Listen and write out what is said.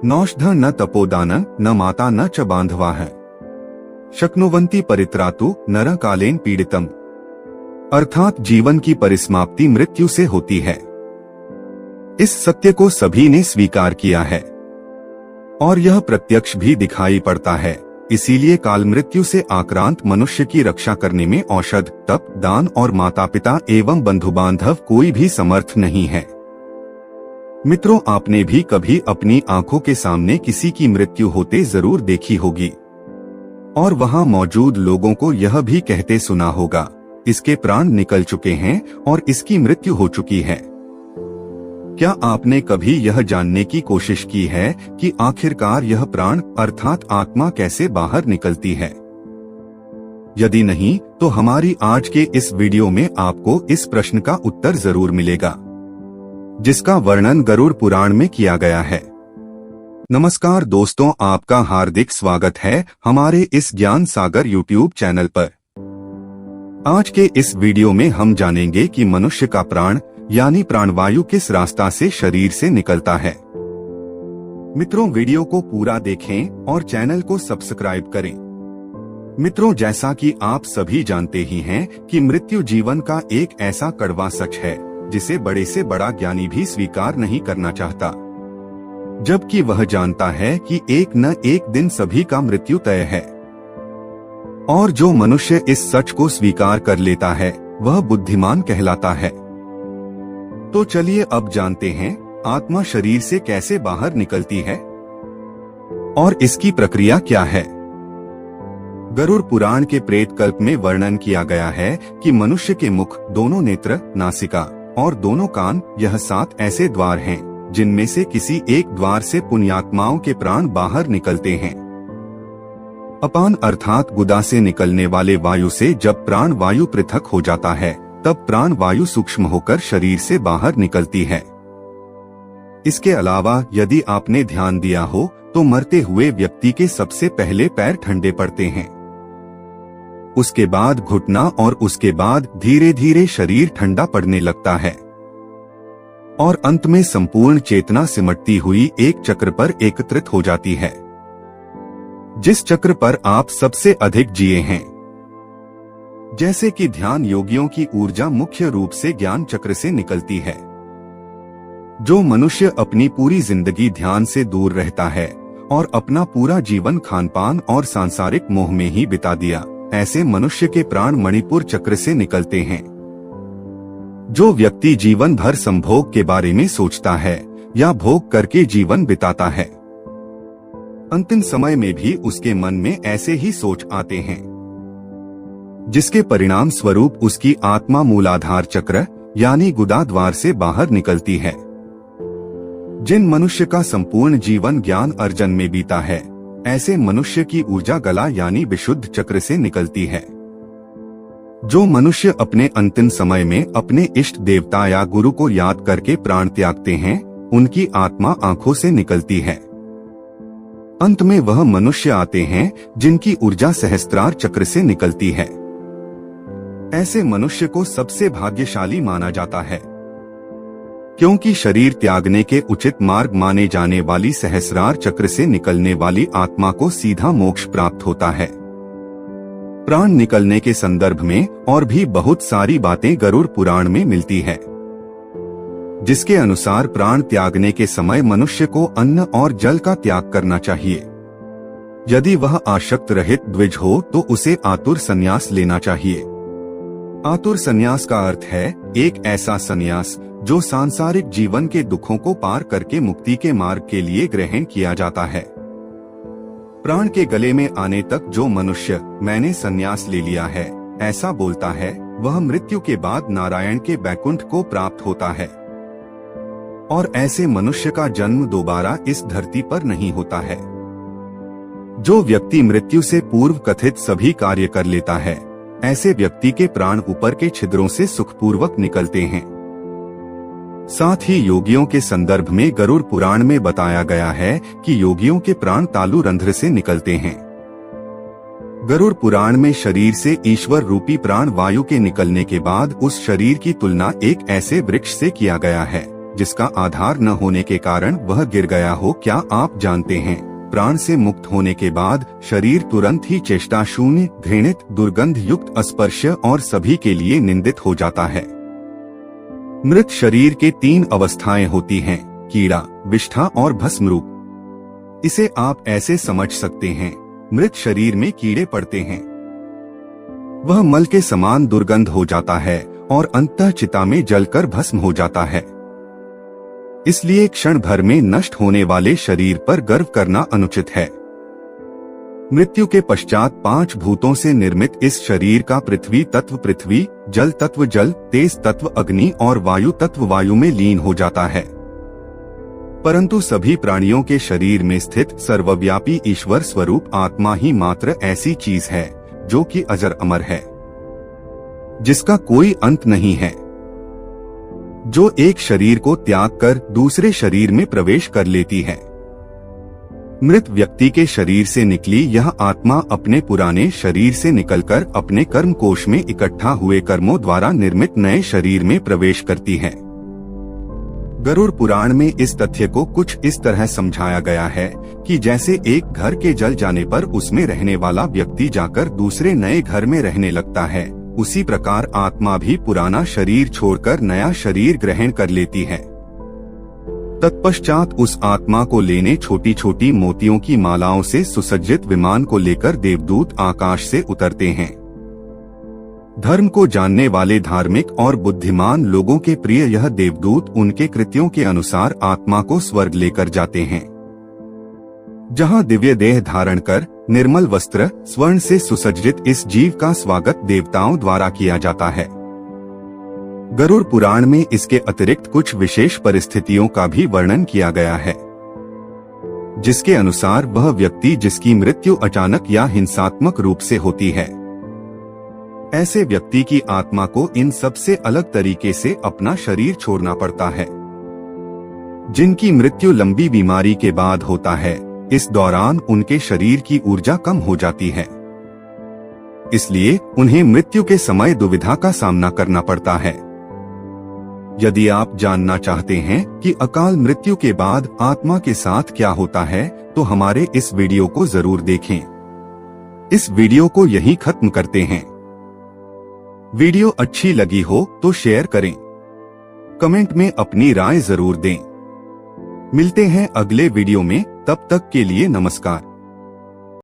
नौषध न तपोदान न माता न च बांधवाः शक्नुवन्ति परित्रातु नर कालेन पीड़ितम। अर्थात जीवन की परिसमाप्ति मृत्यु से होती है। इस सत्य को सभी ने स्वीकार किया है और यह प्रत्यक्ष भी दिखाई पड़ता है। इसीलिए काल मृत्यु से आक्रांत मनुष्य की रक्षा करने में औषध, तप, दान और माता पिता एवं बंधु बांधव कोई भी समर्थ नहीं है। मित्रों, आपने भी कभी अपनी आंखों के सामने किसी की मृत्यु होते जरूर देखी होगी और वहां मौजूद लोगों को यह भी कहते सुना होगा, इसके प्राण निकल चुके हैं और इसकी मृत्यु हो चुकी है। क्या आपने कभी यह जानने की कोशिश की है कि आखिरकार यह प्राण अर्थात आत्मा कैसे बाहर निकलती है? यदि नहीं, तो हमारी आज के इस वीडियो में आपको इस प्रश्न का उत्तर जरूर मिलेगा, जिसका वर्णन गरुड़ पुराण में किया गया है। नमस्कार दोस्तों, आपका हार्दिक स्वागत है हमारे इस ज्ञान सागर यूट्यूब चैनल पर। आज के इस वीडियो में हम जानेंगे कि मनुष्य का प्राण यानी प्राणवायु किस रास्ता से शरीर से निकलता है। मित्रों, वीडियो को पूरा देखें और चैनल को सब्सक्राइब करें। मित्रों, जैसा कि आप सभी जानते ही हैं कि मृत्यु जीवन का एक ऐसा कड़वा सच है जिसे बड़े से बड़ा ज्ञानी भी स्वीकार नहीं करना चाहता, जबकि वह जानता है कि एक न एक दिन सभी का मृत्यु तय है। और जो मनुष्य इस सच को स्वीकार कर लेता है वह बुद्धिमान कहलाता है। तो चलिए अब जानते हैं आत्मा शरीर से कैसे बाहर निकलती है और इसकी प्रक्रिया क्या है। गरुड़ पुराण के प्रेत कल्प में वर्णन किया गया है कि मनुष्य के मुख, दोनों नेत्र, नासिका और दोनों कान, यह 7 ऐसे द्वार हैं जिनमें से किसी एक द्वार से पुण्यात्माओं के प्राण बाहर निकलते हैं। अपान अर्थात गुदा से निकलने वाले वायु से जब प्राण वायु पृथक हो जाता है तब प्राण वायु सूक्ष्म होकर शरीर से बाहर निकलती है। इसके अलावा यदि आपने ध्यान दिया हो तो मरते हुए व्यक्ति के सबसे पहले पैर ठंडे पड़ते हैं, उसके बाद घुटना और उसके बाद धीरे धीरे शरीर ठंडा पड़ने लगता है और अंत में संपूर्ण चेतना सिमटती हुई एक चक्र पर एकत्रित हो जाती है, जिस चक्र पर आप सबसे अधिक जिए हैं। जैसे कि ध्यान योगियों की ऊर्जा मुख्य रूप से ज्ञान चक्र से निकलती है। जो मनुष्य अपनी पूरी जिंदगी ध्यान से दूर रहता है और अपना पूरा जीवन खानपान और सांसारिक मोह में ही बिता दिया, ऐसे मनुष्य के प्राण मणिपुर चक्र से निकलते हैं। जो व्यक्ति जीवन भर संभोग के बारे में सोचता है या भोग करके जीवन बिताता है, अंतिम समय में भी उसके मन में ऐसे ही सोच आते हैं, जिसके परिणाम स्वरूप उसकी आत्मा मूलाधार चक्र यानी गुदा द्वार से बाहर निकलती है। जिन मनुष्य का संपूर्ण जीवन ज्ञान अर्जन में बीता है, ऐसे मनुष्य की ऊर्जा गला यानी विशुद्ध चक्र से निकलती है। जो मनुष्य अपने अंतिम समय में अपने इष्ट देवता या गुरु को याद करके प्राण त्यागते हैं, उनकी आत्मा आंखों से निकलती है। अंत में वह मनुष्य आते हैं जिनकी ऊर्जा सहस्त्रार चक्र से निकलती है। ऐसे मनुष्य को सबसे भाग्यशाली माना जाता है, क्योंकि शरीर त्यागने के उचित मार्ग माने जाने वाली सहस्रार चक्र से निकलने वाली आत्मा को सीधा मोक्ष प्राप्त होता है। प्राण निकलने के संदर्भ में और भी बहुत सारी बातें गरुड़ पुराण में मिलती है, जिसके अनुसार प्राण त्यागने के समय मनुष्य को अन्न और जल का त्याग करना चाहिए। यदि वह आसक्त रहित द्विज हो तो उसे आतुर संन्यास लेना चाहिए। आतुर संन्यास का अर्थ है एक ऐसा संन्यास जो सांसारिक जीवन के दुखों को पार करके मुक्ति के मार्ग के लिए ग्रहण किया जाता है। प्राण के गले में आने तक जो मनुष्य मैंने संन्यास ले लिया है ऐसा बोलता है, वह मृत्यु के बाद नारायण के बैकुंठ को प्राप्त होता है और ऐसे मनुष्य का जन्म दोबारा इस धरती पर नहीं होता है। जो व्यक्ति मृत्यु से पूर्व कथित सभी कार्य कर लेता है, ऐसे व्यक्ति के प्राण ऊपर के छिद्रों से सुखपूर्वक निकलते हैं। साथ ही योगियों के संदर्भ में गरुड़ पुराण में बताया गया है कि योगियों के प्राण तालु रंध्र से निकलते हैं। गरुड़ पुराण में शरीर से ईश्वर रूपी प्राण वायु के निकलने के बाद उस शरीर की तुलना एक ऐसे वृक्ष से किया गया है जिसका आधार न होने के कारण वह गिर गया हो। क्या आप जानते हैं, प्राण से मुक्त होने के बाद शरीर तुरंत ही चेष्टा शून्य, घृणित, दुर्गंध युक्त, अस्पर्श्य और सभी के लिए निंदित हो जाता है। मृत शरीर के 3 अवस्थाएं होती हैं, कीड़ा, विष्ठा और भस्म रूप। इसे आप ऐसे समझ सकते हैं, मृत शरीर में कीड़े पड़ते हैं, वह मल के समान दुर्गंध हो जाता है और अंततः चिता में जलकर भस्म हो जाता है। इसलिए क्षण भर में नष्ट होने वाले शरीर पर गर्व करना अनुचित है। मृत्यु के पश्चात 5 भूतों से निर्मित इस शरीर का पृथ्वी तत्व पृथ्वी, जल तत्व जल, तेज तत्व अग्नि और वायु तत्व वायु में लीन हो जाता है। परंतु सभी प्राणियों के शरीर में स्थित सर्वव्यापी ईश्वर स्वरूप आत्मा ही मात्र ऐसी चीज है जो कि अजर अमर है, जिसका कोई अंत नहीं है, जो एक शरीर को त्याग कर दूसरे शरीर में प्रवेश कर लेती है। मृत व्यक्ति के शरीर से निकली यह आत्मा अपने पुराने शरीर से निकलकर अपने कर्म कोश में इकट्ठा हुए कर्मों द्वारा निर्मित नए शरीर में प्रवेश करती है। गरुड़ पुराण में इस तथ्य को कुछ इस तरह समझाया गया है कि जैसे एक घर के जल जाने पर उसमें रहने वाला व्यक्ति जाकर दूसरे नए घर में रहने लगता है, उसी प्रकार आत्मा भी पुराना शरीर छोड़कर नया शरीर ग्रहण कर लेती है। तत्पश्चात उस आत्मा को लेने छोटी छोटी मोतियों की मालाओं से सुसज्जित विमान को लेकर देवदूत आकाश से उतरते हैं। धर्म को जानने वाले धार्मिक और बुद्धिमान लोगों के प्रिय यह देवदूत उनके कृत्यों के अनुसार आत्मा को स्वर्ग लेकर जाते हैं, जहां दिव्य देह धारण कर निर्मल वस्त्र स्वर्ण से सुसज्जित इस जीव का स्वागत देवताओं द्वारा किया जाता है। गरुड़ पुराण में इसके अतिरिक्त कुछ विशेष परिस्थितियों का भी वर्णन किया गया है, जिसके अनुसार वह व्यक्ति जिसकी मृत्यु अचानक या हिंसात्मक रूप से होती है, ऐसे व्यक्ति की आत्मा को इन सबसे अलग तरीके से अपना शरीर छोड़ना पड़ता है। जिनकी मृत्यु लंबी बीमारी के बाद होता है, इस दौरान उनके शरीर की ऊर्जा कम हो जाती है, इसलिए उन्हें मृत्यु के समय दुविधा का सामना करना पड़ता है। यदि आप जानना चाहते हैं कि अकाल मृत्यु के बाद आत्मा के साथ क्या होता है, तो हमारे इस वीडियो को जरूर देखें। इस वीडियो को यहीं खत्म करते हैं। वीडियो अच्छी लगी हो तो शेयर करें, कमेंट में अपनी राय जरूर दें। मिलते हैं अगले वीडियो में, तब तक के लिए नमस्कार।